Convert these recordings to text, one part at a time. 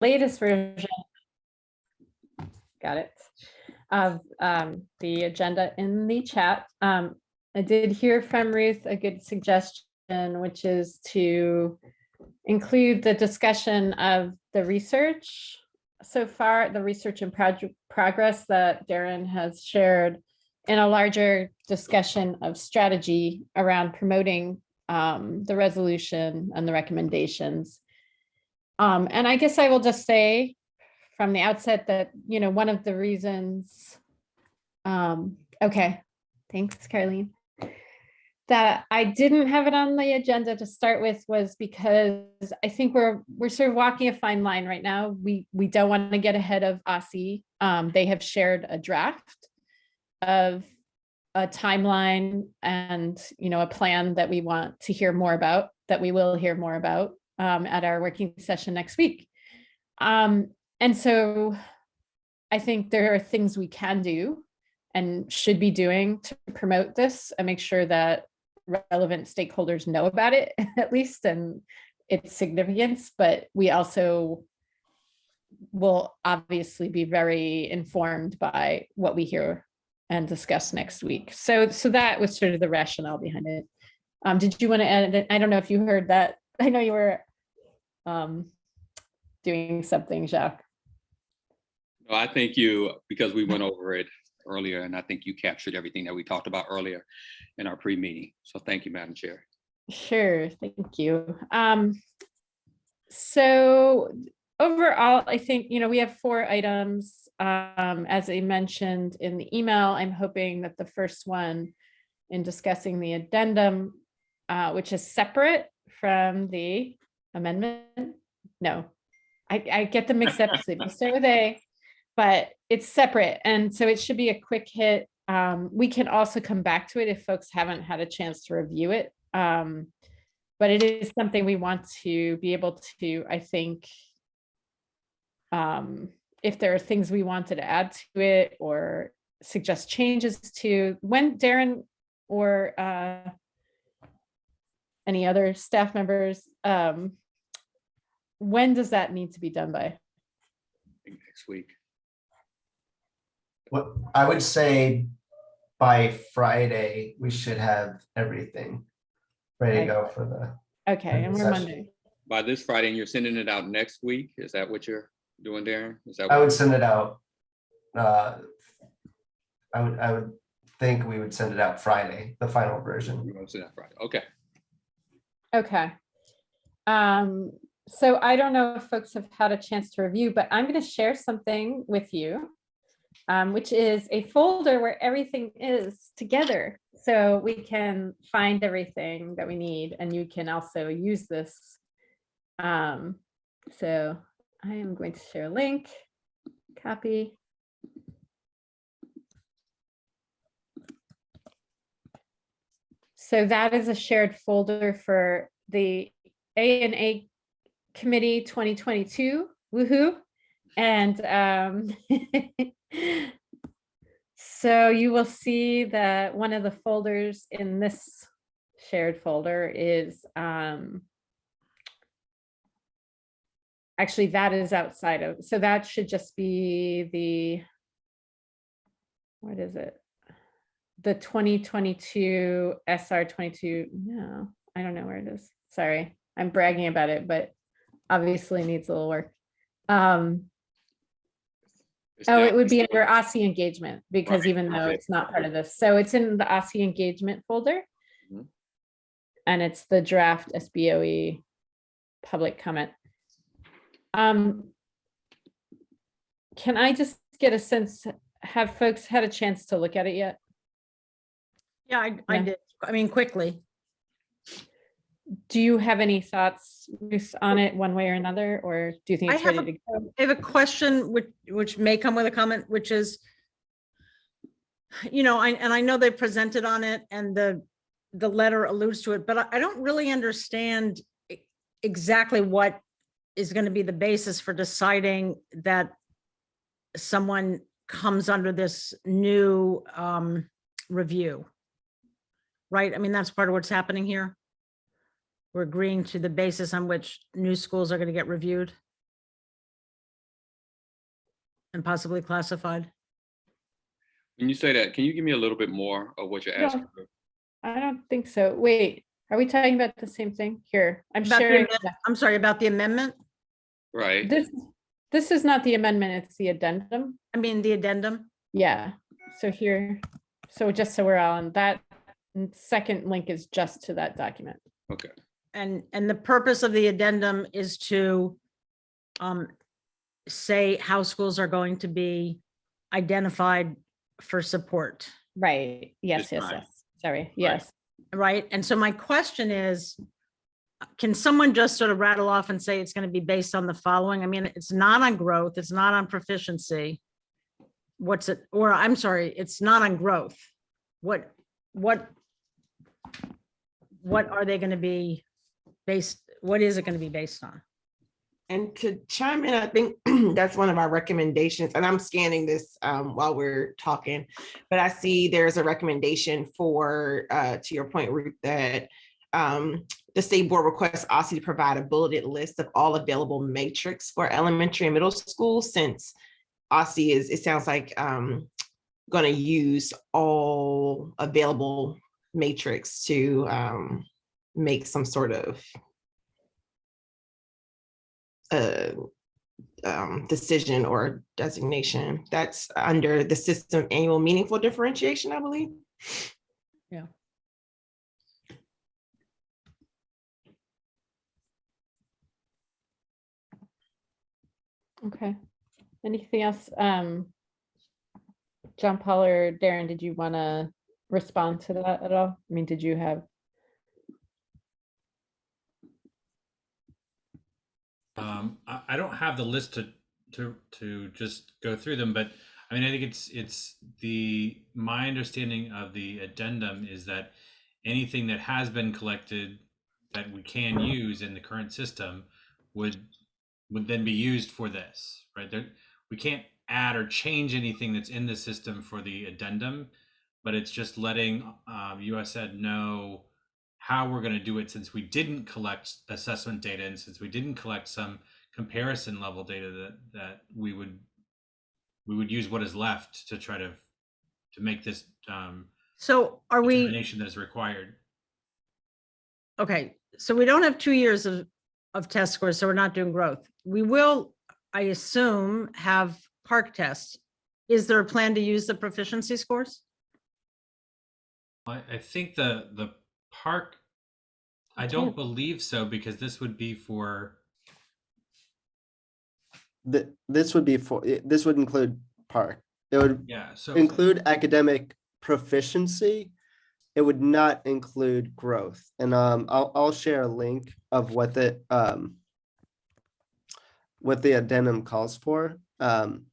latest version, got it, of the agenda in the chat. I did hear from Ruth a good suggestion, which is to include the discussion of the research so far, the research and progress that Darren has shared, in a larger discussion of strategy around promoting the resolution and the recommendations. And I guess I will just say from the outset that, you know, one of the reasons, okay, thanks, Carlene, that I didn't have it on the agenda to start with was because I think we're sort of walking a fine line right now. We don't want to get ahead of OSCE. They have shared a draft of a timeline and, you know, a plan that we want to hear more about, that we will hear more about at our working session next week. And so I think there are things we can do and should be doing to promote this and make sure that relevant stakeholders know about it, at least, and its significance. But we also will obviously be very informed by what we hear and discuss next week. So that was sort of the rationale behind it. Did you want to add? I don't know if you heard that. I know you were doing something, Jacques. No, I think you, because we went over it earlier, and I think you captured everything that we talked about earlier in our pre-meeting. So thank you, Madam Chair. Sure, thank you. So overall, I think, you know, we have 4 items. As I mentioned in the email, I'm hoping that the first one in discussing the addendum, which is separate from the amendment. No, I get them mixed up. So they start with A, but it's separate. And so it should be a quick hit. We can also come back to it if folks haven't had a chance to review it. But it is something we want to be able to, I think, if there are things we wanted to add to it or suggest changes to, when Darren or any other staff members, when does that need to be done by? I think next week. What I would say by Friday, we should have everything ready to go for the. Okay, and we're session. Monday. By this Friday, and you're sending it out next week? Is that what you're doing, Darren? Is that I what would send it out. I would think we would send it out Friday, the final version. you're going to send out Friday? Okay. Okay. So I don't know if folks have had a chance to review, but I'm going to share something with you, which is a folder where everything is together. So we can find everything that we need, and you can also use this. So I am going to share a link, copy. So that is a shared folder for the A&A Committee 2022, woohoo. And so you will see that one of the folders in this shared folder is, actually that is outside of, so that should just be the, what is it? The 2022 SR22, no, I don't know where it is. Sorry, I'm bragging about it, but obviously needs a little work. It would be under OSCE engagement, because Right, even though okay. it's not part of this. So it's in the OSCE engagement folder. Mhm. And it's the draft SBOE public comment. Can I just get a sense, have folks had a chance to look at it yet? Yeah, I Yeah. did. I mean, quickly. Do you have any thoughts, Ruth, on it one way or another, or do you think I it's have ready to go? I have a question which may come with a comment, which is, you know, I know they presented on it and the letter alludes to it, but I don't really understand exactly what is going to be the basis for deciding that someone comes under this new review. Right? I mean, that's part of what's happening here. We're agreeing to the basis on which new schools are going to get reviewed. and possibly classified. When you say that, can you give me a little bit more of what you're No. asking for? I don't think so. Wait, are we talking about the same thing? Here, I'm About the sharing. I'm sorry, about the amendment? Right? This is not the amendment, it's the addendum. I mean, the addendum? Yeah, so here, so just so we're all on that, second link is just to that document. Okay. And the purpose of the addendum is to say how schools are going to be identified for support, Right, yes, This yes, time. yes, sorry, yes. right? And so my question is, can someone just sort of rattle off and say it's going to be based on the following? I mean, it's not on growth, it's not on proficiency. What's it, or I'm sorry, it's not on growth. What are they going to be based, what is it going to be based on? And to chime in, I think that's one of our recommendations, and I'm scanning this while we're talking, but I see there's a recommendation for, to your point, Ruth, that the state board requests OSSE to provide a bulleted list of all available matrix for elementary and middle school, since OSSE is, it sounds like, going to use all available matrix to make some sort of decision or designation. That's under the system annual meaningful differentiation, I believe. Yeah. Okay, anything else? John Paul or Darren, did you want to respond to that at all? I mean, did you have? I don't have the list to just go through them, but I mean, I think it's my understanding of the addendum is that anything that has been collected that we can use in the current system would then be used for this, right? We can't add or change anything that's in the system for the addendum, but it's just letting USAID know how we're going to do it, since we didn't collect assessment data and since we didn't collect some comparison level data that we would use what is left to try to make this So are we, determination that is required. okay, so we don't have 2 years of test scores, so we're not doing growth. We will, I assume, have park tests. Is there a plan to use the proficiency scores? I think the park, I don't believe so, because this would be for, This would be for, this would include park. It would yeah, so include academic proficiency. It would not include growth. And I'll share a link of what the addendum calls for. But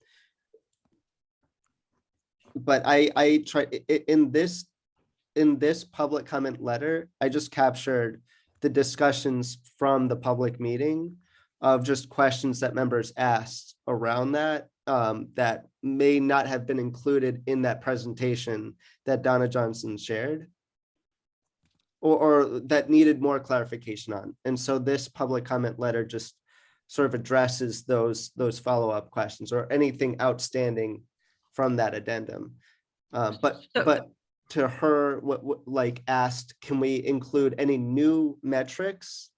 I try in this public comment letter, I just captured the discussions from the public meeting of just questions that members asked around that, that may not have been included in that presentation that Donna Johnson shared, or that needed more clarification on. And so this public comment letter just sort of addresses those follow-up questions or anything outstanding from that addendum. But to her, what like asked, can we include any new metrics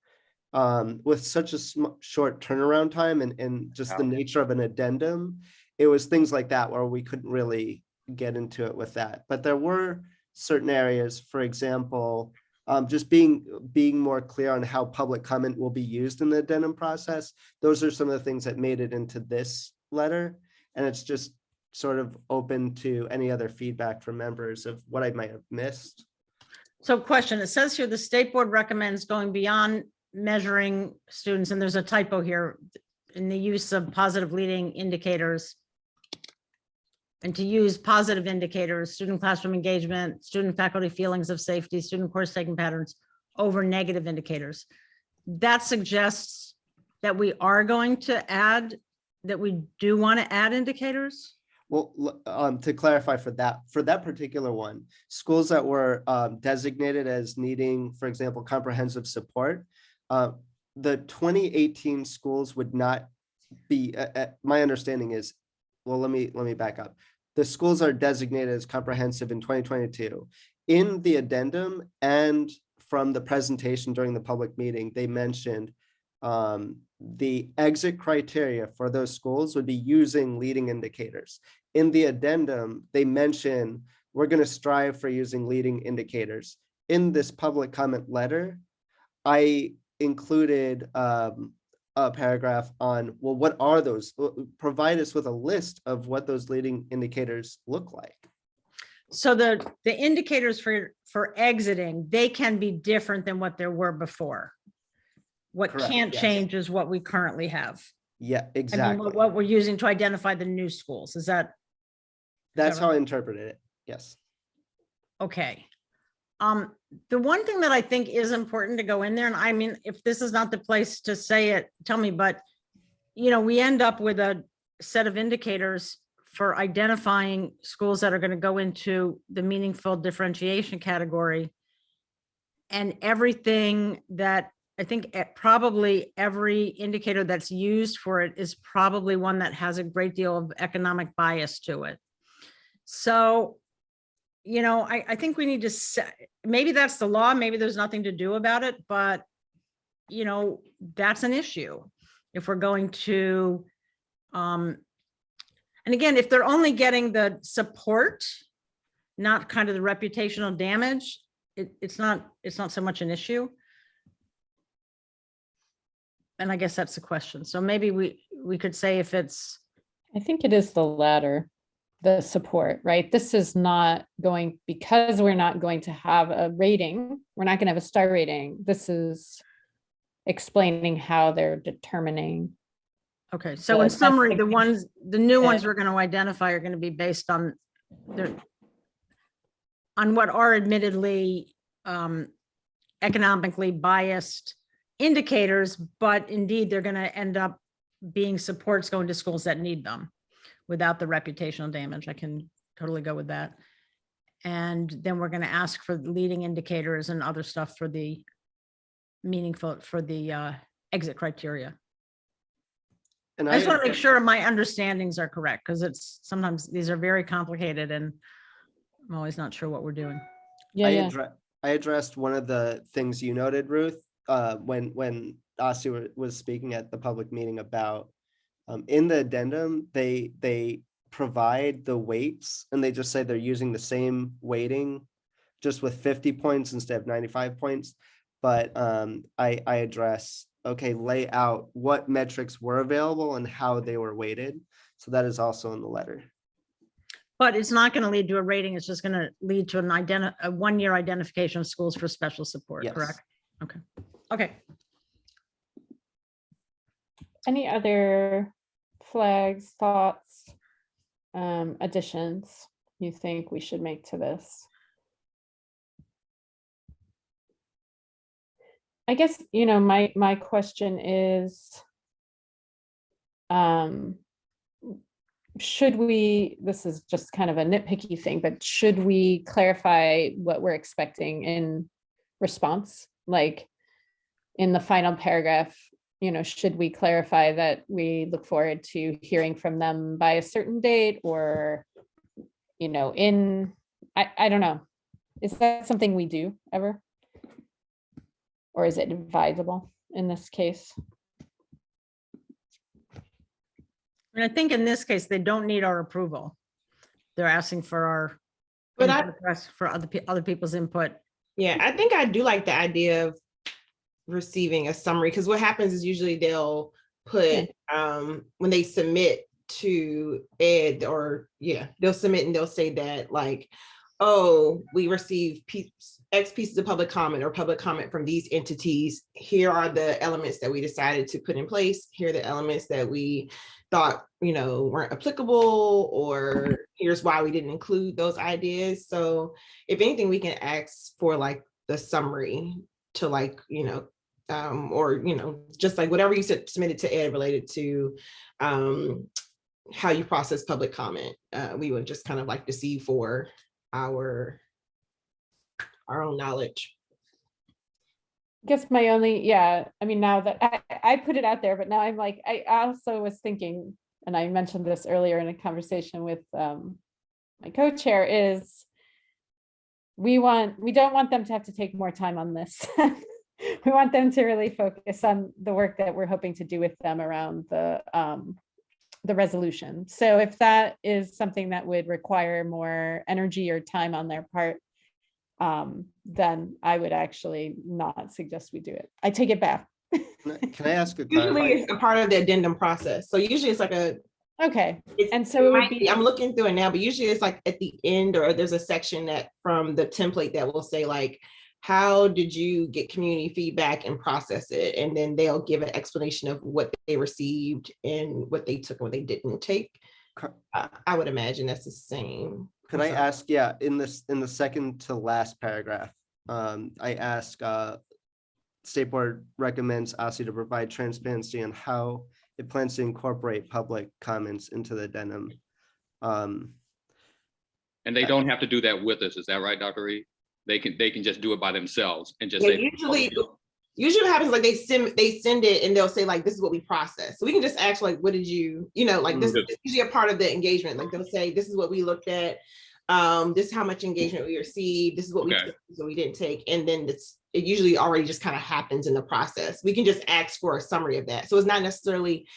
with such a short turnaround time and just the nature of an addendum? It was things like that where we couldn't really get into it with that. But there were certain areas, for example, just being more clear on how public comment will be used in the addendum process. Those are some of the things that made it into this letter. And it's just sort of open to any other feedback from members of what I might have missed. So question, it says here, the state board recommends going beyond measuring students, and there's a typo here, in the use of positive leading indicators. And to use positive indicators, student classroom engagement, student faculty feelings of safety, student course taking patterns over negative indicators. That suggests that we are going to add, that we do want to add indicators? Well, to clarify for that particular one, schools that were designated as needing, for example, comprehensive support, the 2018 schools would not be, my understanding is well, let me back up. The schools are designated as comprehensive in 2022. In the addendum and from the presentation during the public meeting, they mentioned the exit criteria for those schools would be using leading indicators. In the addendum, they mention we're going to strive for using leading indicators. In this public comment letter, I included a paragraph on, well, what are those? Provide us with a list of what those leading indicators look like. So the indicators for exiting, they can be different than what there were before. What Correct, can't yes. change is what we currently have. Yeah, I mean, exactly. what we're using to identify the new schools. Is that That's how right? I interpreted it. Yes. Okay? The one thing that I think is important to go in there, and I mean, if this is not the place to say it, tell me, but we end up with a set of indicators for identifying schools that are going to go into the meaningful differentiation category. And everything that I think probably every indicator that's used for it is probably one that has a great deal of economic bias to it. So, I think we need to maybe that's the law, maybe there's nothing to do about it, but that's an issue. If we're going to, and again, if they're only getting the support, not kind of the reputational damage, it's not so much an issue. And I guess that's the question. So maybe we could say if it's, I think it is the latter, the support, right? This is not going, because we're not going to have a rating, we're not going to have a star rating. This is explaining how they're determining. okay, so Well, in that's summary, like- the new ones we're going to identify are going to be based on what are admittedly economically biased indicators, but indeed they're going to end up being supports going to schools that need them without the reputational damage. I can totally go with that. And then we're going to ask for leading indicators and other stuff for the meaningful, for the exit criteria. And I just want to make sure my understandings are correct, because it's sometimes these are very complicated and I'm always not sure what we're doing. Yeah. I addressed one of the things you noted, Ruth, when Asi was speaking at the public meeting about in the addendum, they provide the weights and they just say they're using the same weighting, just with 50 points instead of 95 points. But I address, okay, lay out what metrics were available and how they were weighted. So that is also in the letter. But it's not going to lead to a rating. It's just going to lead to a 1-year identification of schools for special support, Yes. correct? Okay. Any other flags, thoughts, additions you think we should make to this? I guess, my question is, should we, this is just kind of a nitpicky thing, but should we clarify what we're expecting in response? Like in the final paragraph, should we clarify that we look forward to hearing from them by a certain date, or, I don't know. Is that something we do ever? Or is it advisable in this case? And I think in this case, they don't need our approval. They're asking for our But input, for other people's input. Yeah, I think I do like the idea of receiving a summary, because what happens is usually they'll put when they submit to Ed, or they'll submit and they'll say that like, oh, we received X pieces of public comment or public comment from these entities. Here are the elements that we decided to put in place. Here are the elements that we thought, weren't applicable, or here's why we didn't include those ideas. So if anything, we can ask for like the summary to like, or, just like whatever you submitted to Ed related to how you process public comment. We would just kind of like to see for our own knowledge. I guess my only, now that I put it out there, but now I'm like, I also was thinking, and I mentioned this earlier in a conversation with my co-chair, is we don't want them to have to take more time on this. We want them to really focus on the work that we're hoping to do with them around the resolution. So if that is something that would require more energy or time on their part, then I would actually not suggest we do it. I take it back. Can I ask a Usually clarifying? it's a part of the addendum process. So usually it's like a, Okay, it's, and so it would be, I'm looking through it now, but usually it's like at the end, or there's a section that from the template that will say like, how did you get community feedback and process it? And then they'll give an explanation of what they received and what they took and what they didn't take. I would imagine that's the same. Could I ask, yeah, in the second to last paragraph, I ask, State Board recommends OSSI to provide transparency on how it plans to incorporate public comments into the addendum. And they don't have to do that with us. Is that right, Dr. Reed? They can just do it by themselves and just Yeah, say. usually what happens, like they send it and they'll say like, this is what we processed. So we can just ask like, what did you, like this is usually a part of the engagement. Like they'll say, this is what we looked at. This is how much engagement we received. This is what we took, this is what we didn't take. And then it usually already just kind of happens in the process. We can just ask for a summary of that. So it's not necessarily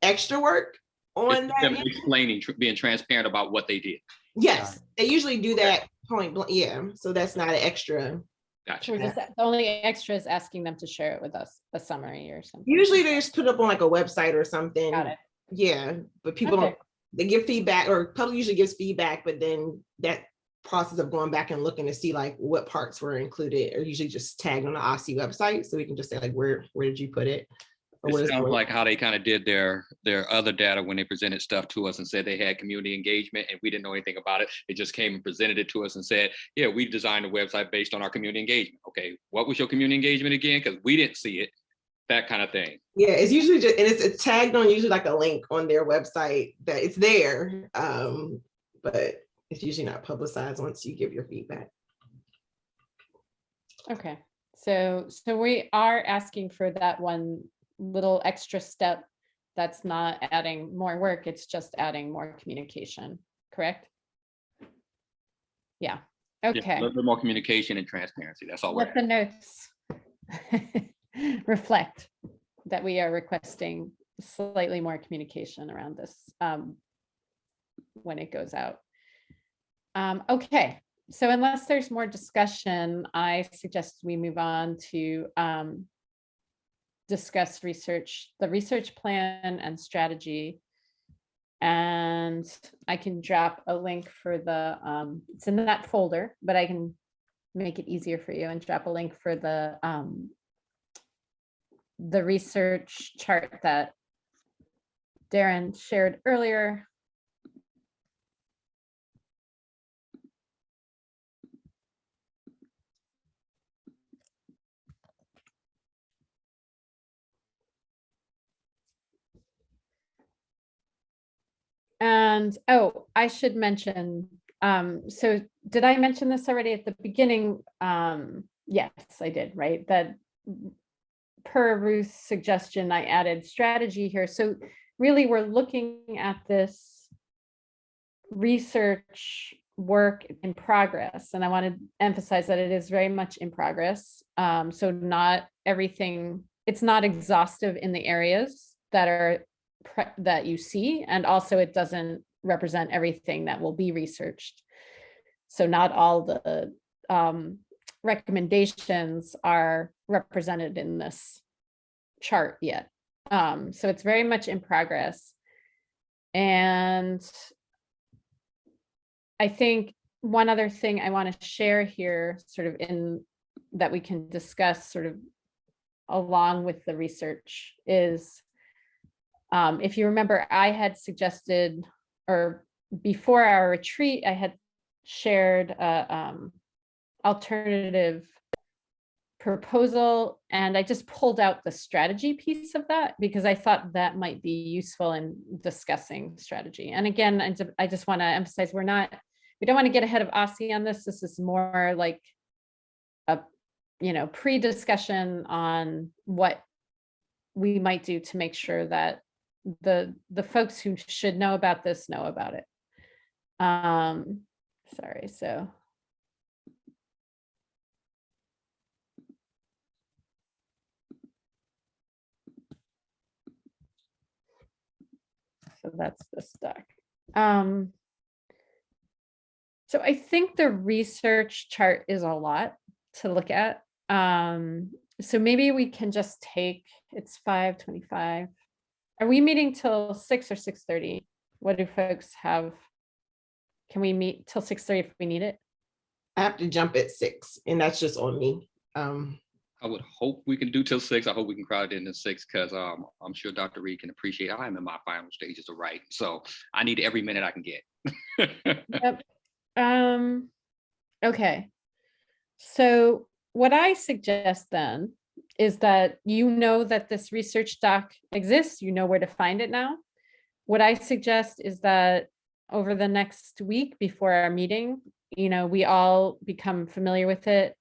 extra work on that. Them explaining, being transparent about what they did. Yes, they usually do that point blank. Yeah, so that's not an extra. Gotcha. so we're just, the only extra is asking them to share it with us, a summary or something. Usually they just put it up on like a website or something. Got it. Yeah, but people Okay. don't, they give feedback, or public usually gives feedback, but then that process of going back and looking to see like what parts were included are usually just tagged on the OSSI website. So we can just say like, where did you put it? Or what It is sounds like how they kind of did their other data when they presented stuff to us and said they had community engagement and we didn't know anything about it. It just came and presented it to us and said, yeah, we designed a website based on our community engagement. Okay, what was your community engagement again? Because we didn't see it, that kind of thing. Yeah, it's usually just, and it's tagged on usually like a link on their website that it's there, but it's usually not publicized once you give your feedback. Okay, so we are asking for that one little extra step. That's not adding more work, it's just adding more communication, correct? Yeah, Yeah, okay. a little bit more communication and transparency. That's all we're Let the notes reflect that we are requesting slightly more communication around this when it goes out. Okay, so unless there's more discussion, I suggest we move on to discuss the research plan and strategy. And I can drop a link for the, it's in that folder, but I can make it easier for you and drop a link for the research chart that Darren shared earlier. And, oh, I should mention, so did I mention this already at the beginning? Yes, I did, right? That per Ruth's suggestion, I added strategy here. So really, we're looking at this research work in progress. And I want to emphasize that it is very much in progress. So not everything, it's not exhaustive in the areas that are that you see, and also it doesn't represent everything that will be researched. So not all the recommendations are represented in this chart yet. So it's very much in progress. And I think one other thing I want to share here, sort of in that we can discuss sort of along with the research, is if you remember, I had suggested, or before our retreat, I had shared alternative proposal, and I just pulled out the strategy piece of that because I thought that might be useful in discussing strategy. And again, I just want to emphasize, we don't want to get ahead of OSSI on this. This is more like a pre-discussion on what we might do to make sure that the folks who should know about this know about it. Sorry, so. So that's this doc. So I think the research chart is a lot to look at. So maybe we can just take, it's 5:25. Are we meeting till 6 or 6:30? What do folks have? Can we meet till 6:30 if we need it? I have to jump at 6, and that's just on me. I would hope we can do till 6. I hope we can crowd it in at 6 because I'm sure Dr. Reed can appreciate I'm in my final stages of writing. So I need every minute I can get. Yep. Okay. So what I suggest then is that you know that this research doc exists, you know where to find it now. What I suggest is that over the next week before our meeting, you know, we all become familiar with it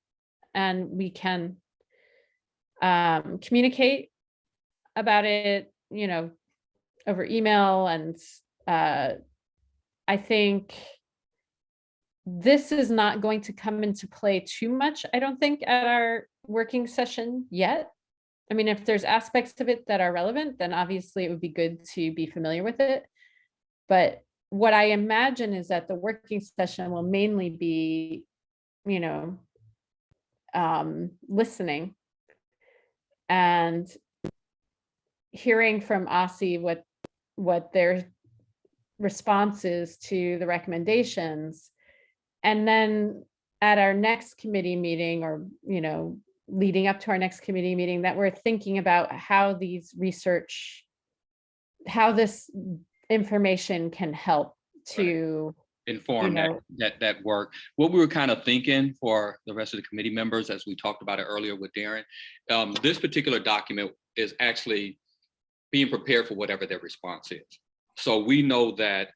and we can communicate about it, you know, over email. And I think this is not going to come into play too much, I don't think, at our working session yet. I mean, if there's aspects of it that are relevant, then obviously it would be good to be familiar with it. But what I imagine is that the working session will mainly be, you know, listening and hearing from OSSI what their response is to the recommendations. And then at our next committee meeting, or, you know, leading up to our next committee meeting, that we're thinking about how this information can help to inform that work. What we were kind of thinking for the rest of the committee members, as we talked about it earlier with Darren, this particular document is actually being prepared for whatever their response is. So we know that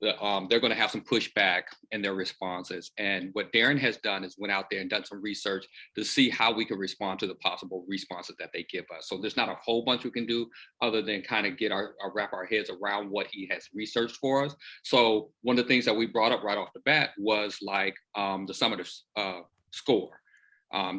they're going to have some pushback in their responses. And what Darren has done is went out there and done some research to see how we can respond to the possible responses that they give us. So there's not a whole bunch we can do other than kind of get wrap our heads around what he has researched for us. So one of the things that we brought up right off the bat was like the summative score.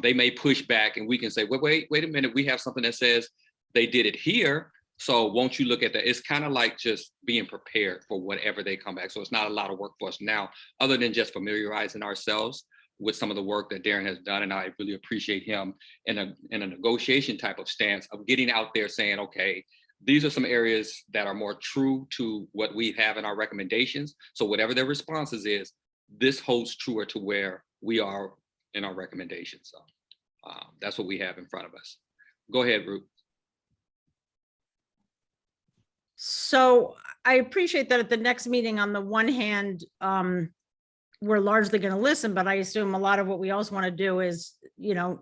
They may push back and we can say, wait a minute, we have something that says they did it here. So won't you look at that? It's kind of like just being prepared for whatever they come back. So it's not a lot of work for us now, other than just familiarizing ourselves with some of the work that Darren has done. And I really appreciate him in a negotiation type of stance of getting out there saying, okay, these are some areas that are more true to what we have in our recommendations. So whatever their responses is, this holds truer to where we are in our recommendations. So that's what we have in front of us. Go ahead, Ruth. So I appreciate that at the next meeting, on the one hand, we're largely going to listen, but I assume a lot of what we also want to do is, you know,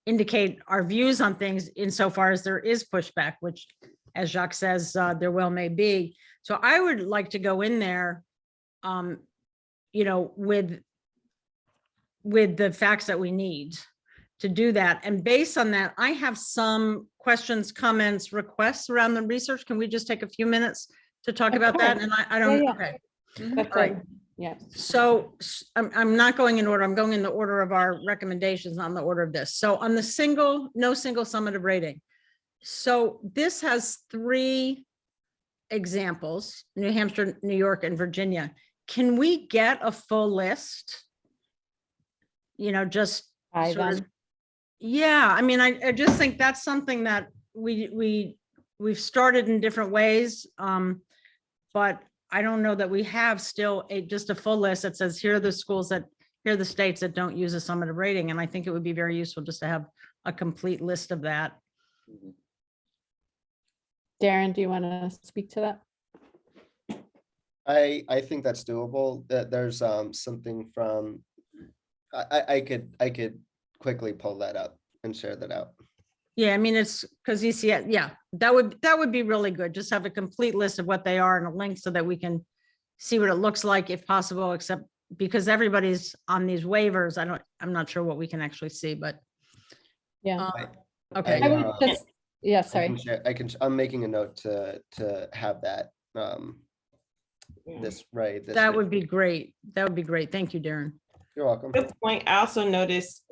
indicate our views on things insofar as there is pushback, which, as Jacques says, there well may be. So I would like to go in there, you know, with the facts that we need to do that. And based on that, I have some questions, comments, requests around the research. Can we just take a few minutes to talk about that? And I don't, okay. That's All right. right. Yeah. So I'm not going in order. I'm going in the order of our recommendations, on the order of this. So on the no single summative rating. So this has 3 examples: New Hampshire, New York, and Virginia. Can we get a full list? You know, just By sort of, them. yeah, I mean, I just think that's something that we've started in different ways. But I don't know that we have still just a full list that says, here are the schools here are the states that don't use a summative rating. And I think it would be very useful just to have a complete list of that. Darren, do you want to speak to that? I think that's doable. That there's something from, I could quickly pull that up and share that out. Yeah, I mean, it's because you see it. Yeah, that would be really good. Just have a complete list of what they are and a link so that we can see what it looks like if possible, except because everybody's on these waivers. I'm not sure what we can actually see, but Yeah. okay. I would just Yeah, I sorry. can share, I'm making a note to have that, this, right. this That week. would be great. That would be great. Thank you, Darren. You're welcome. Good point. I also noticed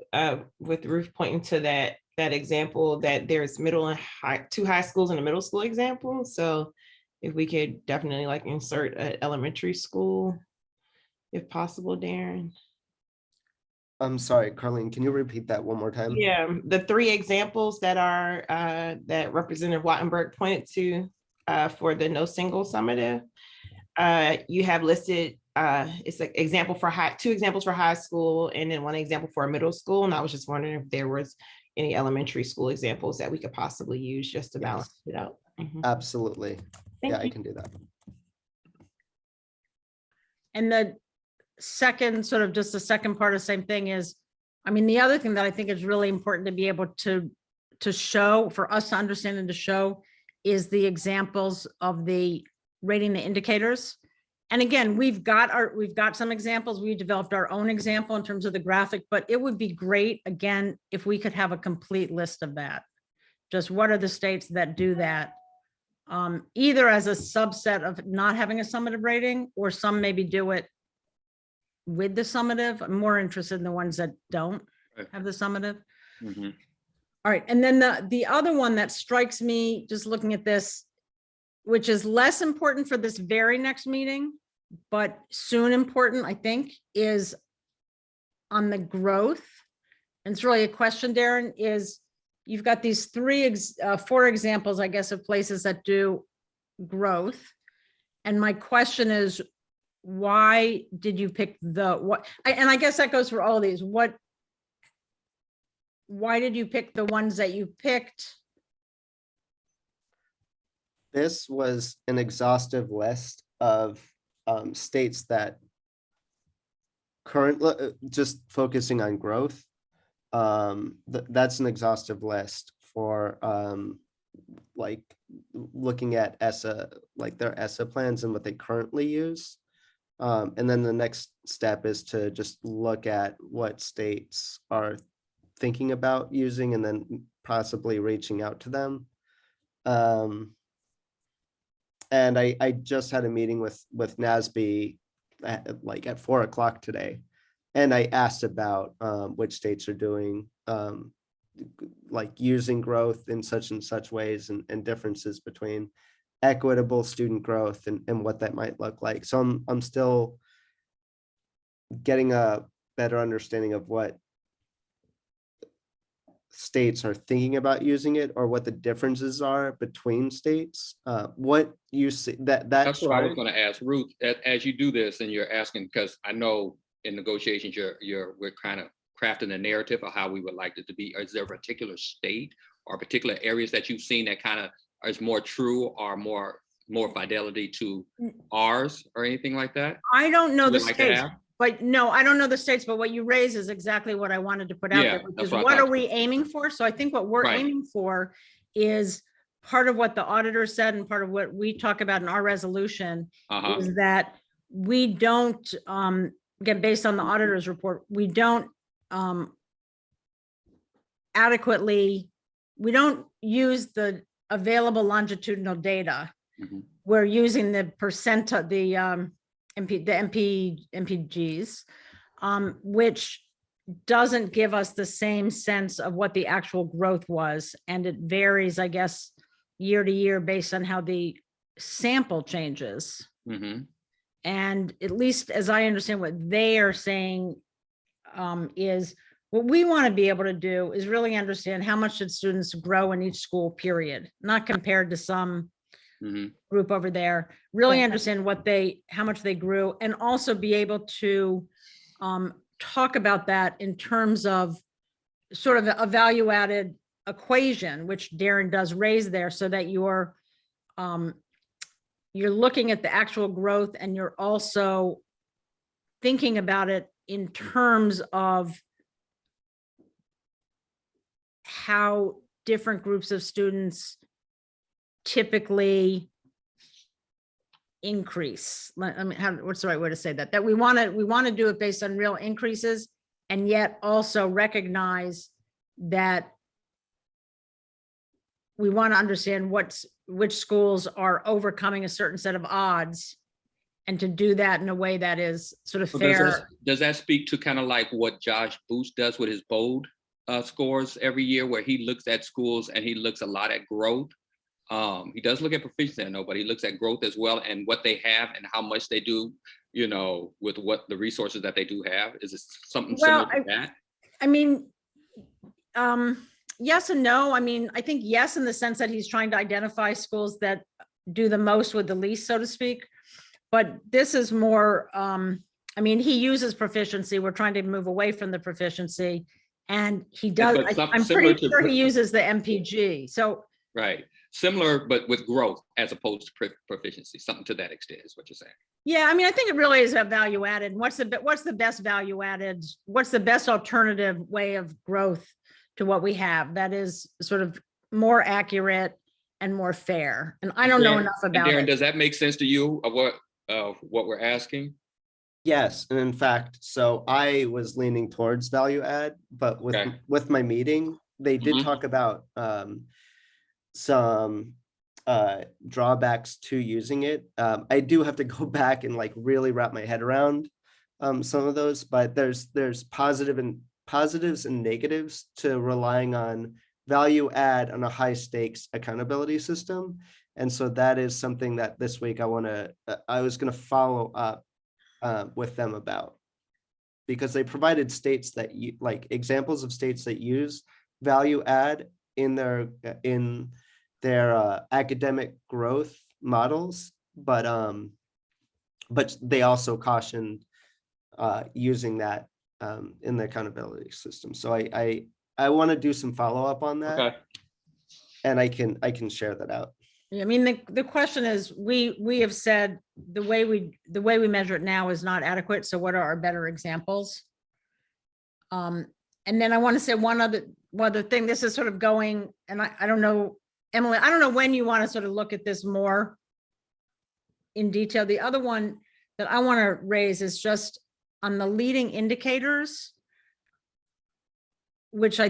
with Ruth pointing to that example that there's middle and high, 2 high schools and a middle school example. So if we could definitely like insert an elementary school, if possible, Darren. I'm sorry, Carlene, can you repeat that one more time? Yeah, the 3 examples that are that Representative Wattenberg pointed to for the no single summative. You have listed it's an example for 2 examples for high school and then 1 example for a middle school. And I was just wondering if there was any elementary school examples that we could possibly use just to balance it out. Mhm. Absolutely. Thank Yeah, I you. can do that. And the second, sort of just the second part of the same thing is, I mean, the other thing that I think is really important to be able to show, for us to understand and to show, is the examples of the rating the indicators. And again, we've got some examples. We developed our own example in terms of the graphic, but it would be great, again, if we could have a complete list of that. Just what are the states that do that? Either as a subset of not having a summative rating, or some maybe do it with the summative. I'm more interested in the ones that don't Right. have the summative. Mhm. All right, and then the other one that strikes me, just looking at this, which is less important for this very next meeting, but soon important, I think, is on the growth. And it's really a question, Darren, is you've got these 4 examples, I guess, of places that do growth. And my question is, why did you pick and I guess that goes for all of these. Why did you pick the ones that you picked? This was an exhaustive list of states that currently, just focusing on growth. That's an exhaustive list for like looking at ESSA, like their ESSA plans and what they currently use. And then the next step is to just look at what states are thinking about using and then possibly reaching out to them. And I just had a meeting with NASB at 4 o'clock today. And I asked about which states are doing like using growth in such and such ways and differences between equitable student growth and what that might look like. So I'm still getting a better understanding of what states are thinking about using it or what the differences are between states. What you see That's what I was chart- going to ask Ruth, as you do this and you're asking, because I know in negotiations, we're kind of crafting a narrative of how we would like it to be. Is there a particular state or particular areas that you've seen that kind of is more true or more fidelity to ours or anything like that? I don't know You the would like to states, have? but no, I don't know the states, but what you raise is exactly what I wanted to put out Yeah, there, which that's is what I what are thought. we aiming for? So I think what we're Right. aiming for is part of what the auditor said and part of what we talk about in our resolution Uh-huh. is that we don't, again, based on the auditor's report, we don't we don't use the available longitudinal data. Mhm. We're using the percent of the MPGs, which doesn't give us the same sense of what the actual growth was. And it varies, I guess, year to year based on how the sample changes. Mhm. And at least as I understand what they are saying, is what we want to be able to do is really understand how much did students grow in each school period, not compared to some Mhm. group over there, really Right. understand how much they grew, and also be able to talk about that in terms of sort of a value added equation, which Darren does raise there, so that you're looking at the actual growth and you're also thinking about it in terms of how different groups of students typically increase. I mean, what's the right way to say that? That we want to do it based on real increases, and yet also recognize that we want to understand which schools are overcoming a certain set of odds, and to do that in a way that is sort of Well, fair. does that speak to kind of like what Josh Booth does with his bold scores every year, where he looks at schools and he looks a lot at growth? He does look at proficiency, I know, but he looks at growth as well, and what they have and how much they do, you know, with what the resources that they do have. Is it something Well, similar to that? I mean, yes and no. I mean, I think yes, in the sense that he's trying to identify schools that do the most with the least, so to speak. But this is more, I mean, he uses proficiency. We're trying to move away from the proficiency. And he does, But I'm similar pretty to- sure he uses the MPG. So Right. Similar, but with growth as opposed to proficiency, something to that extent is what you're saying. yeah, I mean, I think it really is a value added. What's the best value added? What's the best alternative way of growth to what we have that is sort of more accurate and more fair? And I don't know Darren- enough and about Darren, it. does that make sense to you of what we're asking? Yes, and in fact, so I was leaning towards value add, but Okay. with my meeting, they did Mhm. talk about some drawbacks to using it. I do have to go back and like really wrap my head around some of those, but there's positives and negatives to relying on value add on a high stakes accountability system. And so that is something that this week I was gonna follow up with them about, because they provided states that like examples of states that use value add in their academic growth models, but they also cautioned using that in the accountability system. So I want to do some follow-up on that. Okay. And I can share that out. I mean, the question is, we have said the way we measure it now is not adequate. So what are our better examples? And then I want to say one other thing. This is sort of going, and I don't know, Emily, I don't know when you want to sort of look at this more in detail. The other one that I want to raise is just on the leading indicators, which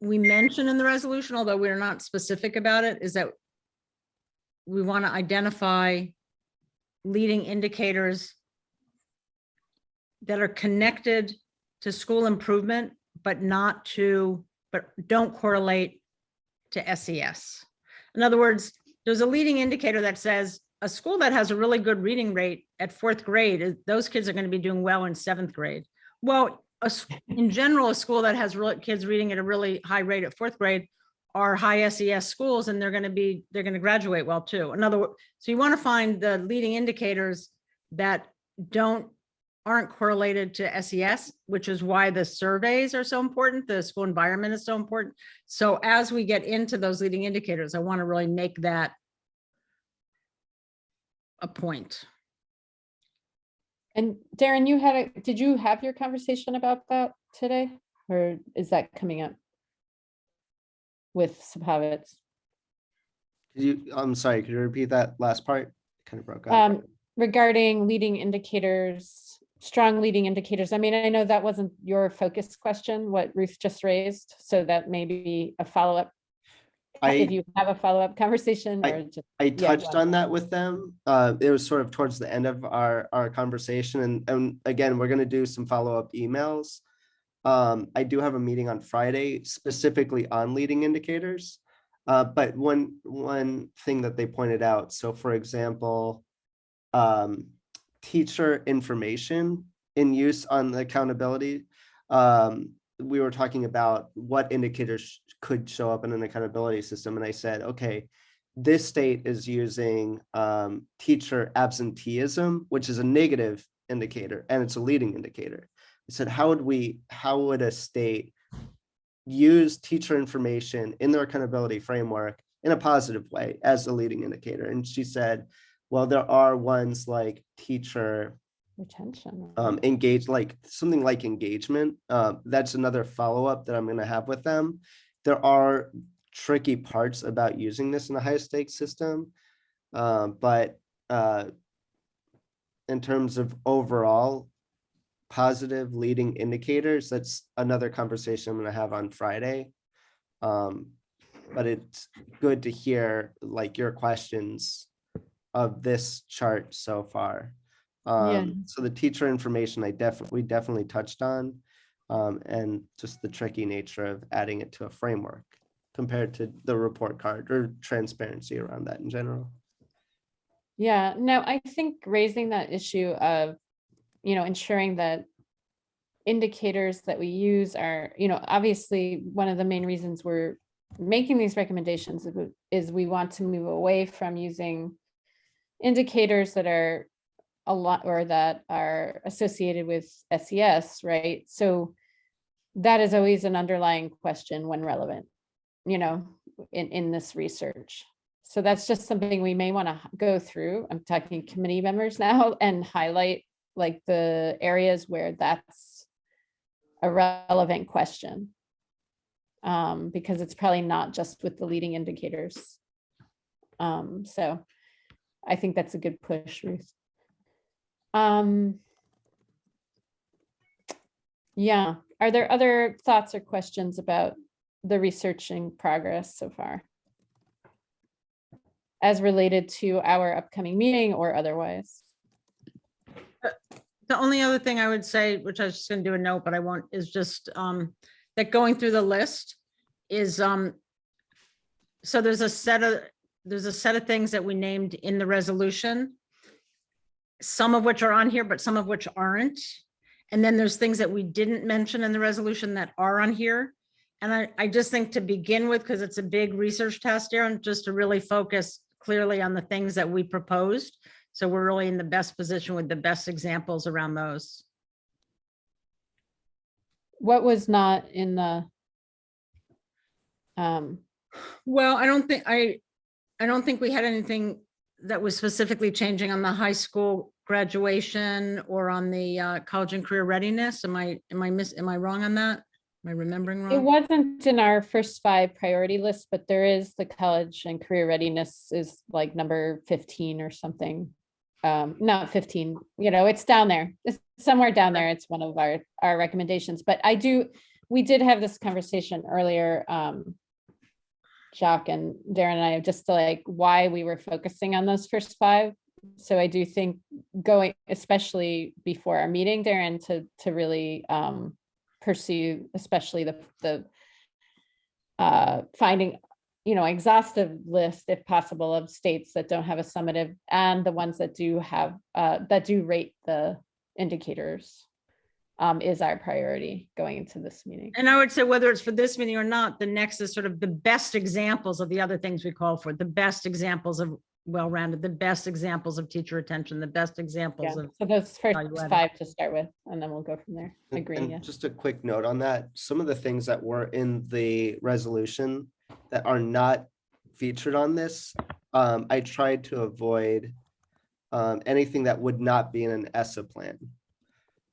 we mention in the resolution, although we're not specific about it, is that we want to identify leading indicators that are connected to school improvement, but don't correlate to SES. In other words, there's a leading indicator that says a school that has a really good reading rate at 4th grade, those kids are going to be doing well in 7th grade. Well, in general, a school that has kids reading at a really high rate at 4th grade are high SES schools, and they're going to graduate well too. In other words, so you want to find the leading indicators that aren't correlated to SES, which is why the surveys are so important. The school environment is so important. So as we get into those leading indicators, I want to really make that a point. And Darren, did you have your conversation about that today? Or is that coming up with Sahavitz? I'm sorry, could you repeat that last part? Kind of broke up. Regarding leading indicators, strong leading indicators. I mean, I know that wasn't your focus question, what Ruth just raised, so that may be a follow-up. If you have a follow-up conversation or just. I touched on that with them. It was sort of towards the end of our conversation. And again, we're going to do some follow-up emails. I do have a meeting on Friday specifically on leading indicators. But one thing that they pointed out, so for example, teacher information in use on the accountability. We were talking about what indicators could show up in an accountability system. And I said, okay, this state is using teacher absenteeism, which is a negative indicator, and it's a leading indicator. I said, how would a state use teacher information in their accountability framework in a positive way as a leading indicator? And she said, well, there are ones like teacher Retention. engage, like something like engagement. That's another follow-up that I'm going to have with them. There are tricky parts about using this in a high stakes system, but in terms of overall positive leading indicators, that's another conversation I'm going to have on Friday. But it's good to hear like your questions of this chart so far. Yeah. So the teacher information we definitely touched on, and just the tricky nature of adding it to a framework compared to the report card or transparency around that in general. Yeah, no, I think raising that issue of, ensuring that indicators that we use are, obviously, one of the main reasons we're making these recommendations is we want to move away from using indicators that are a lot or that are associated with SES, right? So that is always an underlying question when relevant, in this research. So that's just something we may want to go through. I'm talking committee members now and highlight like the areas where that's a relevant question. Because it's probably not just with the leading indicators. So I think that's a good push, Ruth. Yeah, are there other thoughts or questions about the researching progress so far? As related to our upcoming meeting or otherwise? The only other thing I would say, which I was just gonna do a note, but I won't, is just that going through the list is so there's a set of things that we named in the resolution. Some of which are on here, but some of which aren't. And then there's things that we didn't mention in the resolution that are on here. And I just think to begin with, because it's a big research task, Darren, just to really focus clearly on the things that we proposed. So we're really in the best position with the best examples around those. What was not in the? Well, I don't think we had anything that was specifically changing on the high school graduation or on the college and career readiness. Am I wrong on that? Am I remembering It wrong? wasn't in our first 5 priority list, but there is the college and career readiness is like number 15 or something. Not 15, it's down there. It's somewhere down there. It's one of our recommendations, but we did have this conversation earlier, Jacques and Darren and I, just to like why we were focusing on those first 5. So I do think going, especially before our meeting, Darren, to really pursue, especially the finding, exhaustive list, if possible, of states that don't have a summative and the ones that do have, that do rate the indicators, is our priority going into this meeting. And I would say whether it's for this meeting or not, the next is sort of the best examples of the other things we call for, the best examples of well-rounded, the best examples of teacher attention, the best examples Yeah, of. so those first value-added. 5 to start with, and then we'll go from there. Agree, And yeah. just a quick note on that, some of the things that were in the resolution that are not featured on this, I tried to avoid anything that would not be in an ESSA plan.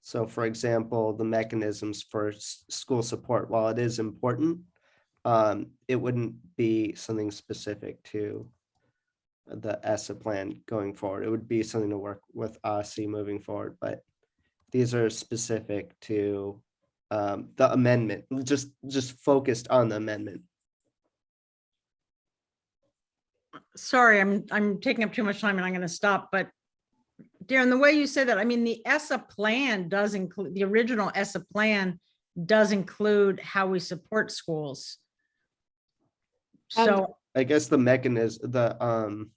So for example, the mechanisms for school support, while it is important, it wouldn't be something specific to the ESSA plan going forward. It would be something to work with OSSI moving forward, but these are specific to the amendment, just focused on the amendment. Sorry, I'm taking up too much time and I'm going to stop, but Darren, the way you say that, I mean, the ESSA plan does include, the original ESSA plan does include how we support schools. So I guess the mechanism,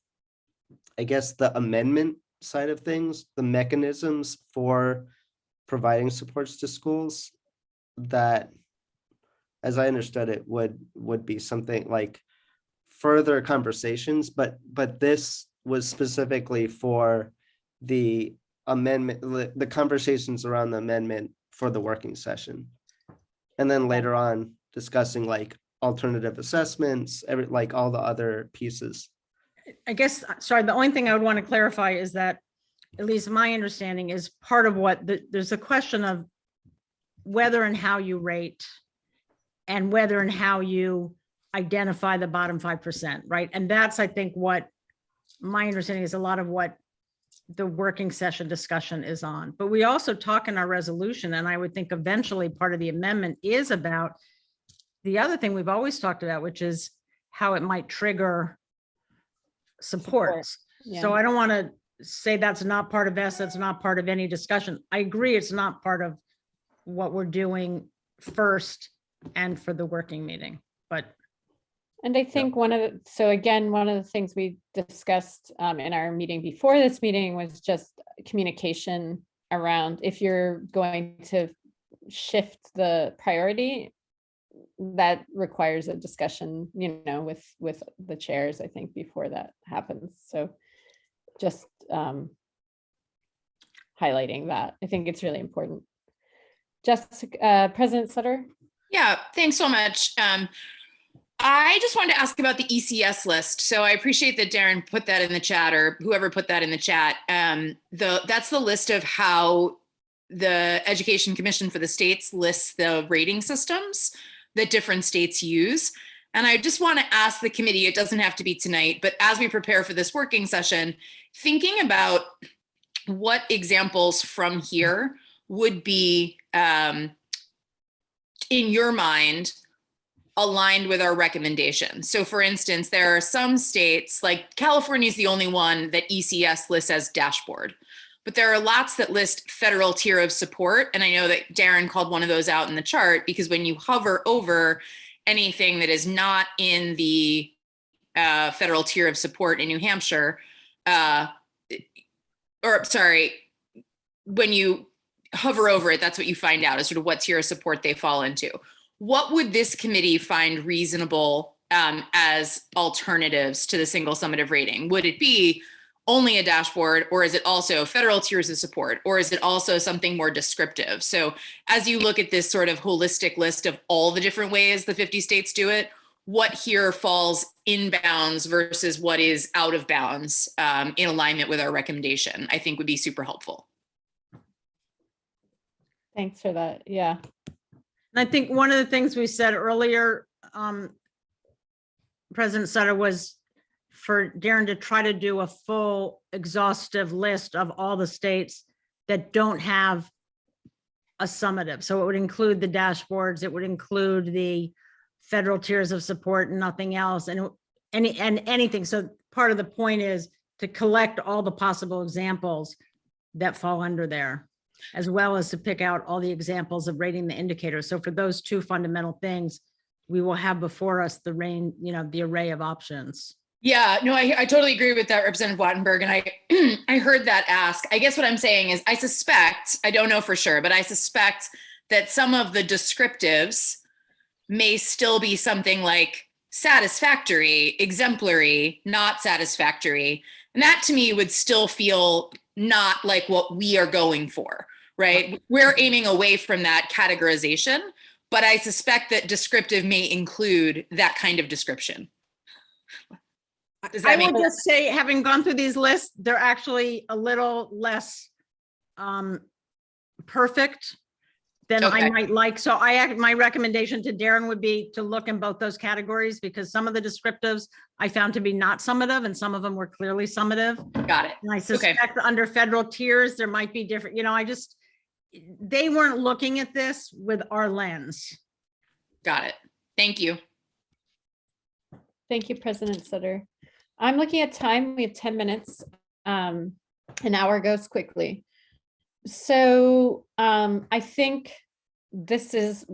I guess the amendment side of things, the mechanisms for providing supports to schools, that, as I understood it, would be something like further conversations, but this was specifically for the amendment, the conversations around the amendment for the working session. And then later on discussing like alternative assessments, like all the other pieces. I guess, sorry, the only thing I would want to clarify is that, at least my understanding is part of what, there's a question of whether and how you rate and whether and how you identify the bottom 5%, right? And that's, I think, what my understanding is a lot of what the working session discussion is on. But we also talk in our resolution, and I would think eventually part of the amendment is about the other thing we've always talked about, which is how it might trigger supports. So yeah. I don't want to say that's not part of S, that's not part of any discussion. I agree, it's not part of what we're doing first and for the working meeting, but And I think one of the things we discussed in our meeting before this meeting was just communication around if you're going to shift the priority, that requires a discussion, with the chairs, I think, before that happens. So just highlighting that, I think it's really important. Jessica, President Sutter. Yeah, thanks so much. I just wanted to ask about the ECS list. So I appreciate that Darren put that in the chat, or whoever put that in the chat. That's the list of how the Education Commission for the states lists the rating systems that different states use. And I just want to ask the committee, it doesn't have to be tonight, but as we prepare for this working session, thinking about what examples from here would be, in your mind, aligned with our recommendation. So for instance, there are some states, like California is the only one that ECS lists as dashboard, but there are lots that list federal tier of support. And I know that Darren called one of those out in the chart, because when you hover over anything that is not in the federal tier of support in New Hampshire, when you hover over it, that's what you find out, is sort of what tier of support they fall into. What would this committee find reasonable as alternatives to the single summative rating? Would it be only a dashboard, or is it also federal tiers of support, or is it also something more descriptive? So as you look at this sort of holistic list of all the different ways the 50 states do it, what here falls in bounds versus what is out of bounds in alignment with our recommendation, I think would be super helpful. Thanks for that. Yeah. and I think one of the things we said earlier, President Sutter, was for Darren to try to do a full exhaustive list of all the states that don't have a summative. So it would include the dashboards, it would include the federal tiers of support and nothing else, and anything. So part of the point is to collect all the possible examples that fall under there, as well as to pick out all the examples of rating the indicators. So for those two fundamental things, we will have before us the the array of options. Yeah, no, I totally agree with that, Representative Wattenberg. And I heard that ask. I guess what I'm saying is I suspect, I don't know for sure, but I suspect that some of the descriptives may still be something like satisfactory, exemplary, not satisfactory. And that to me would still feel not like what we are going for, right? We're aiming away from that categorization, but I suspect that descriptive may include that kind of description. I would just say, having gone through these lists, they're actually a little less perfect than I might like. So my recommendation to Darren would be to look in both those categories, because some of the descriptives I found to be not summative and some of them were clearly summative. Got it. And I suspect under federal tiers, there might be different, they weren't looking at this with our lens. Got it. Thank you. Thank you, President Sutter. I'm looking at time. We have 10 minutes. An hour goes quickly. So I think this has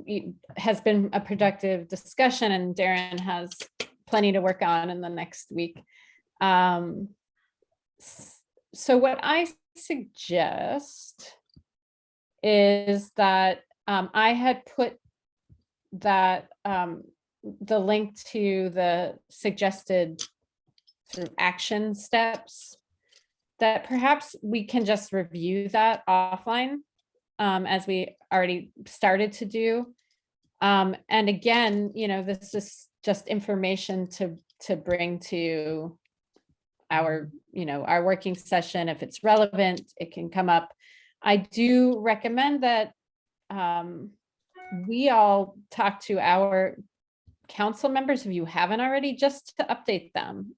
been a productive discussion, and Darren has plenty to work on in the next week. So what I suggest is that I had put that the link to the suggested sort of action steps, that perhaps we can just review that offline, as we already started to do. And again, this is just information to bring to our working session. If it's relevant, it can come up. I do recommend that we all talk to our council members, if you haven't already, just to update them,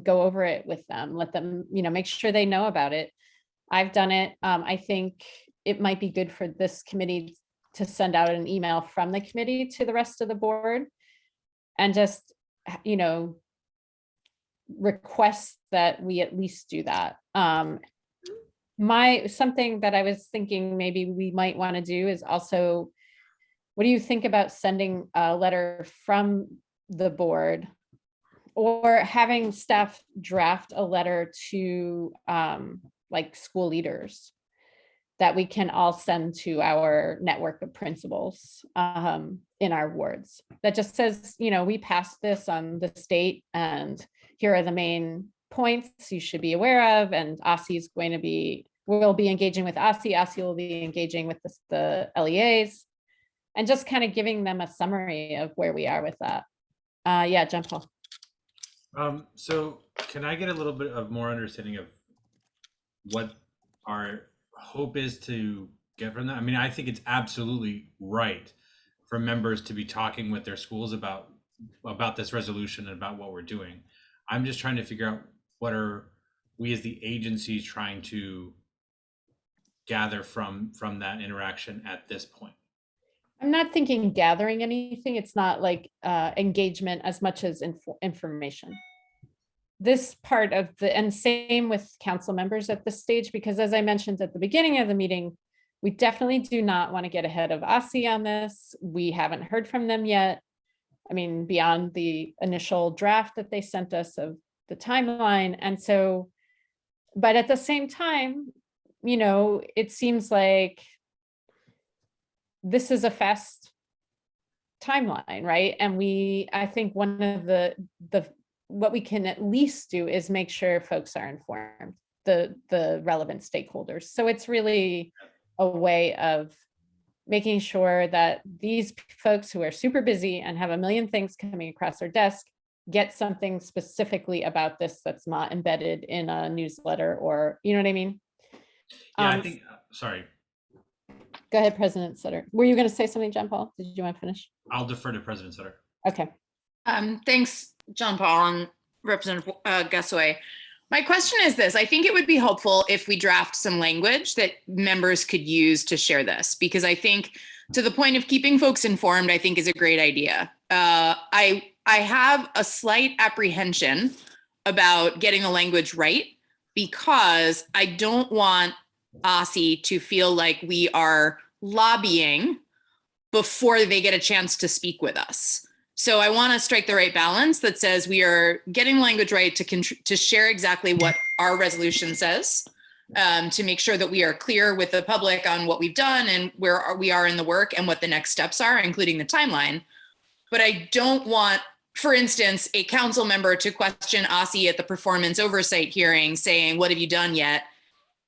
go over it with them, let them, make sure they know about it. I've done it. I think it might be good for this committee to send out an email from the committee to the rest of the board and just, you know, request that we at least do that. Something that I was thinking maybe we might want to do is also, what do you think about sending a letter from the board or having staff draft a letter to like school leaders that we can all send to our network of principals in our wards that just says, you know, we passed this on the state and here are the main points you should be aware of. And OSSI is going to be, we'll be engaging with OSSI. OSSI will be engaging with the LEAs and just kind of giving them a summary of where we are with that. Yeah, John Paul. So can I get a little bit of more understanding of what our hope is to get from that? I mean, I think it's absolutely right for members to be talking with their schools about this resolution and about what we're doing. I'm just trying to figure out what are we as the agency trying to gather from that interaction at this point. I'm not thinking gathering anything. It's not like engagement as much as information. This part of and same with council members at this stage, because as I mentioned at the beginning of the meeting, we definitely do not want to get ahead of OSSI on this. We haven't heard from them yet. I mean, beyond the initial draft that they sent us of the timeline. And so, but at the same time, you know, it seems like this is a fast timeline, right? And I think one of the what we can at least do is make sure folks are informed, the relevant stakeholders. So it's really a way of making sure that these folks who are super busy and have a million things coming across their desk get something specifically about this that's not embedded in a newsletter or, you know what I mean? Yeah, I think, sorry. Go ahead, President Sutter. Were you going to say something, John Paul? Did you want to finish? I'll defer to President Sutter. Okay. Thanks, John Paul and Representative Gassoy. My question is this: I think it would be helpful if we draft some language that members could use to share this, because I think to the point of keeping folks informed, I think is a great idea. I have a slight apprehension about getting the language right, because I don't want OSSI to feel like we are lobbying before they get a chance to speak with us. So I want to strike the right balance that says we are getting language right to share exactly what our resolution says, to make sure that we are clear with the public on what we've done and where we are in the work and what the next steps are, including the timeline. But I don't want, for instance, a council member to question OSSI at the performance oversight hearing saying, what have you done yet?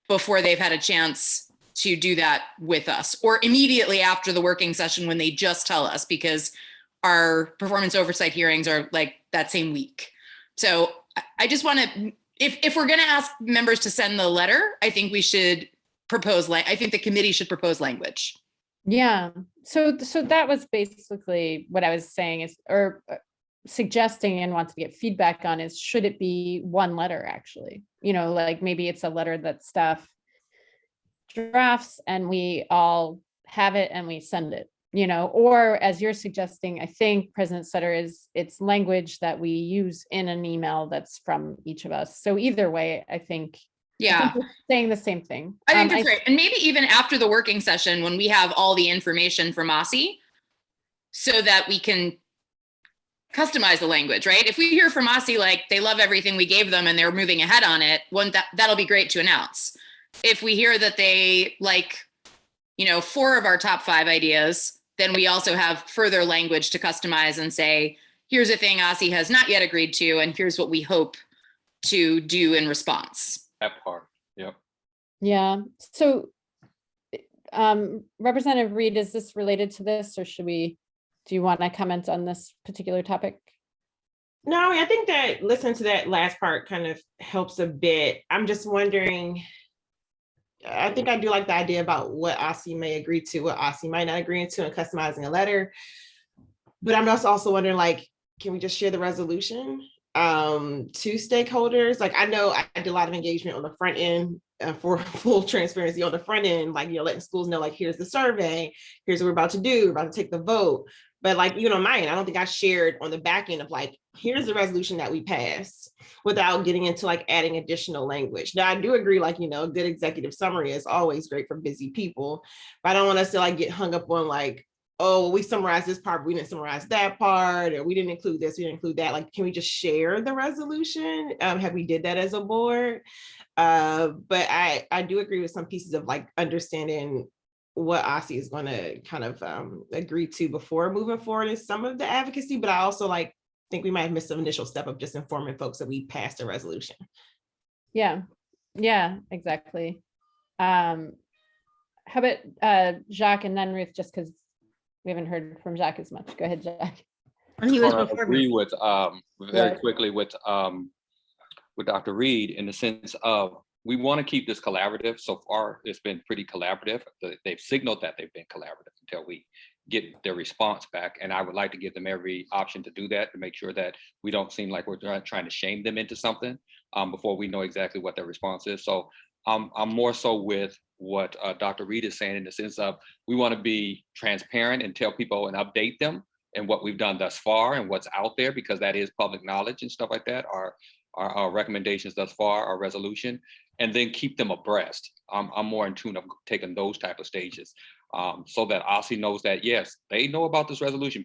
Before they've had a chance to do that with us, or immediately after the working session when they just tell us, because our performance oversight hearings are like that same week. So I just want to, if we're going to ask members to send the letter, I think we should propose, I think the committee should propose language. Yeah. So that was basically what I was saying is, or suggesting and want to get feedback on is, should it be one letter actually? You know, like maybe it's a letter that staff drafts and we all have it and we send it, you know, or as you're suggesting, I think President Sutter, it's language that we use in an email that's from each of us. So either way, I think we're saying the same thing. I think that's right. And maybe even after the working session, when we have all the information from OSSI, so that we can customize the language, right? If we hear from OSSI, like they love everything we gave them and they're moving ahead on it, that'll be great to announce. If we hear that they like, 4 of our top 5 ideas, then we also have further language to customize and say, here's a thing OSSI has not yet agreed to, and here's what we hope to do in response. That part, yep. Yeah. So Representative Reed, is this related to this, or do you want to comment on this particular topic? No, I think that listening to that last part kind of helps a bit. I'm just wondering, I think I do like the idea about what OSSI may agree to, what OSSI might not agree to, and customizing a letter. But I'm also wondering, like, can we just share the resolution? to stakeholders. Like, I know I did a lot of engagement on the front end, for full transparency on the front end, like, letting schools know, like, here's the survey, here's what we're about to do, we're about to take the vote. But like, on my end, I don't think I shared on the back end of like, here's the resolution that we passed, without getting into like adding additional language. Now, I do agree, like, a good executive summary is always great for busy people, but I don't want us to like get hung up on like, oh, we summarized this part, but we didn't summarize that part, or we didn't include this, we didn't include that. Like, can we just share the resolution? Have we did that as a board? But I do agree with some pieces of like understanding what OSSI is going to kind of agree to before moving forward in some of the advocacy. But I also like think we might have missed some initial step of just informing folks that we passed a resolution. Yeah, exactly. How about Jacques and then Ruth, just because we haven't heard from Jacques as much. Go ahead, Jacques. And he was I before agree me. with very Right. quickly with Dr. Reed, in the sense of, we want to keep this collaborative. So far, it's been pretty collaborative. They've signaled that they've been collaborative until we get their response back. And I would like to give them every option to do that, to make sure that we don't seem like we're trying to shame them into something before we know exactly what their response is. So I'm more so with what Dr. Reed is saying, in the sense of, we want to be transparent and tell people and update them and what we've done thus far and what's out there, because that is public knowledge and stuff like that, our recommendations thus far, our resolution, and then keep them abreast. I'm more in tune of taking those type of stages, so that OSSI knows that, yes, they know about this resolution.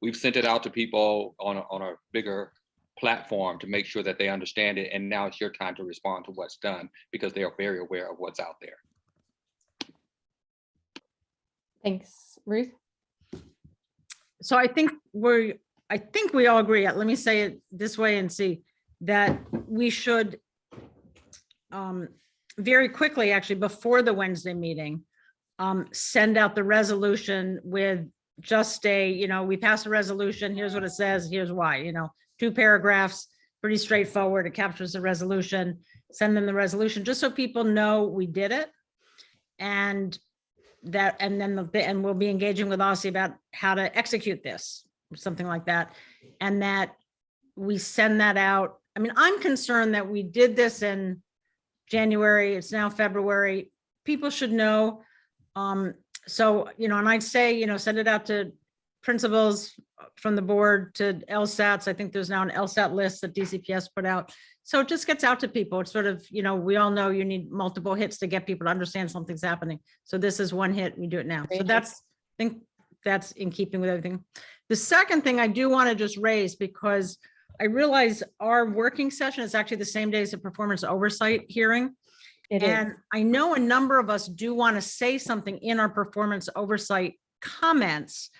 We've sent it out to people on a bigger platform to make sure that they understand it. And now it's your time to respond to what's done, because they are very aware of what's out there. Thanks, Ruth. So I think we all agree, let me say it this way and see, that we should very quickly, actually, before the Wednesday meeting, send out the resolution with just a, we passed a resolution, here's what it says, here's why, 2 paragraphs, pretty straightforward. It captures the resolution, send them the resolution, just so people know we did it. And then we'll be engaging with OSSI about how to execute this, or something like that. And that we send that out. I mean, I'm concerned that we did this in January, it's now February. People should know. So, and I'd say, send it out to principals from the board, to LSATs. I think there's now an LSAT list that DCPS put out. So it just gets out to people. It's sort of, we all know you need multiple hits to get people to understand something's happening. So this is one hit, we do it now. So I think that's in keeping with everything. The second thing I do want to just raise, because I realize our working session is actually the same day as the performance oversight hearing. And I know a number of us do want to say something in our performance oversight comments,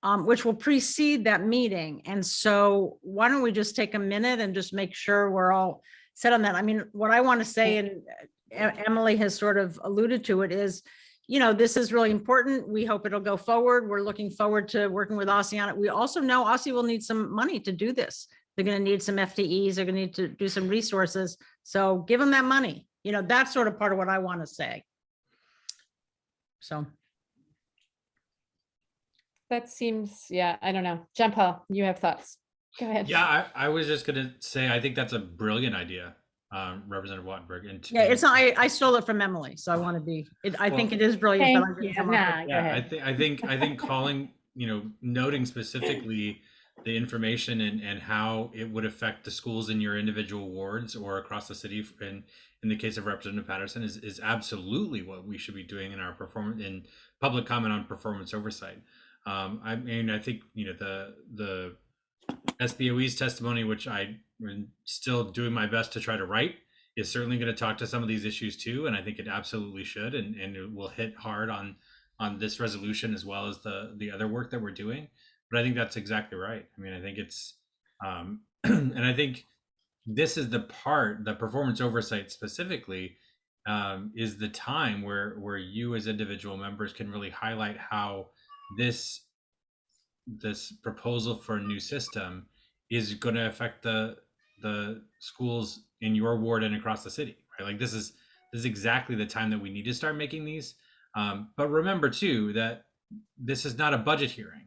which will precede that meeting. And so why don't we just take a minute and just make sure we're all set on that? I mean, what I want to say, and Emily has sort of alluded to it, is, this is really important. We hope it'll go forward. We're looking forward to working with OSSI on it. We also know OSSI will need some money to do this. They're going to need some FTEs. They're going to need to do some resources. So give them that money. That's sort of part of what I want to say. So. That seems, I don't know. John Paul, you have thoughts. Go ahead. Yeah, I was just going to say, I think that's a brilliant idea, Representative Wattenberg. And Yeah, it's not, I stole it from Emily, so I want to be, I think it is brilliant. But I'm gonna come up with- I think calling, noting specifically the information and how it would affect the schools in your individual wards or across the city, in the case of Representative Patterson, is absolutely what we should be doing in our in public comment on performance oversight. I mean, I think, the SBOE's testimony, which I'm still doing my best to try to write, is certainly going to talk to some of these issues too. And I think it absolutely should, and it will hit hard on this resolution as well as the other work that we're doing. But I think that's exactly right. I mean, I think it's, and I think this is the performance oversight specifically, is the time where you as individual members can really highlight how this proposal for a new system is going to affect the schools in your ward and across the city, right? Like this is exactly the time that we need to start making these. But remember too, that this is not a budget hearing,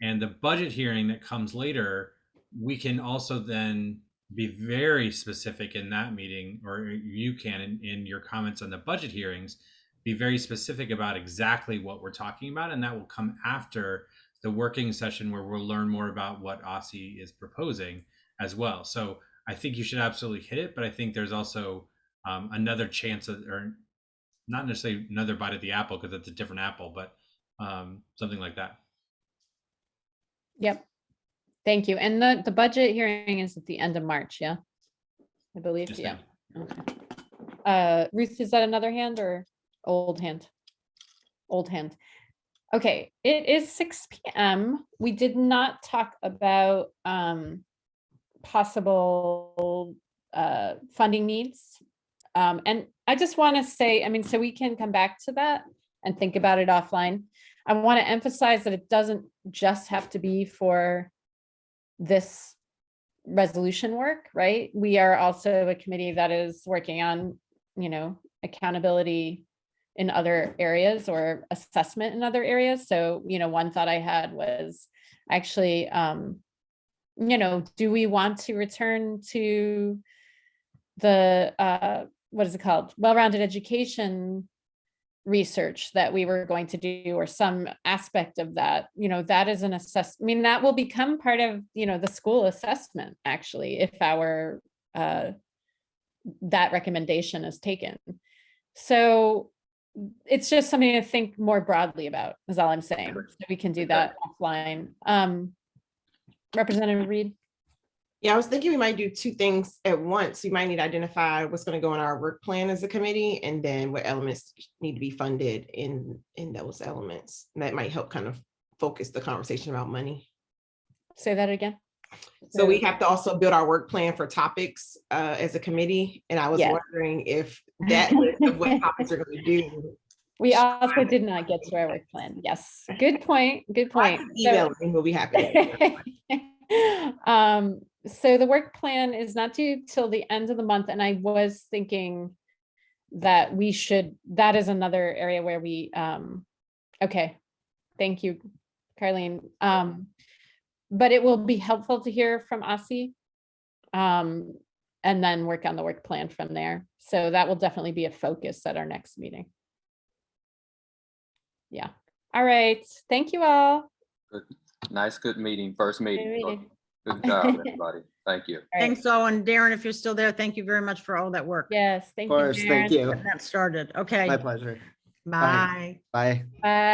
and the budget hearing that comes later we can also then be very specific in that meeting, or you can in your comments on the budget hearings, be very specific about exactly what we're talking about. And that will come after the working session where we'll learn more about what OSSI is proposing as well. So I think you should absolutely hit it, but I think there's also another chance of, or not necessarily another bite of the apple, because it's a different apple, but something like that. Yep. Thank you. And the budget hearing is at the end of March, yeah? I believe, Yes, yeah. ma'am. Okay. Ruth, is that another hand or old hand? Old hand. Okay, it is 6 p.m. We did not talk about possible funding needs. And I just want to say, I mean, so we can come back to that and think about it offline. I want to emphasize that it doesn't just have to be for this resolution work, right? We are also a committee that is working on, you know, accountability in other areas or assessment in other areas. So, you know, one thought I had was actually, you know, do we want to return to the, what is it called? Well-rounded education research that we were going to do, or some aspect of that, you know, that is an assess. I mean, that will become part of, you know, the school assessment, actually, if our, that recommendation is taken. So it's just something to think more broadly about, is all I'm saying. So we can do that offline. Representative Reed? Yeah, I was thinking we might do two things at once. You might need to identify what's going to go in our work plan as a committee, and then what elements need to be funded in those elements. And that might help kind of focus the conversation about money. Say that again. So we have to also build our work plan for topics as a committee. And I was Yes. wondering if that list of what topics are going to do. We also did not get to our work plan. Yes, good point, good point. Emailing will be happening. So the work plan is not due till the end of the month, and I was thinking that we should, that is another area where we, okay, thank you, Carlene. But it will be helpful to hear from OSSI, and then work on the work plan from there. So that will definitely be a focus at our next meeting. Yeah. All right. Thank you all. Good. Nice, good meeting, first meeting. Good meeting. Good job, everybody. Thank you. All right. Thanks, Owen. Darren, if you're still there, thank you very much for all that work. Yes, thank Of you. course, thank Darren. you. Getting that started. Okay. My pleasure. Bye. Bye. Bye.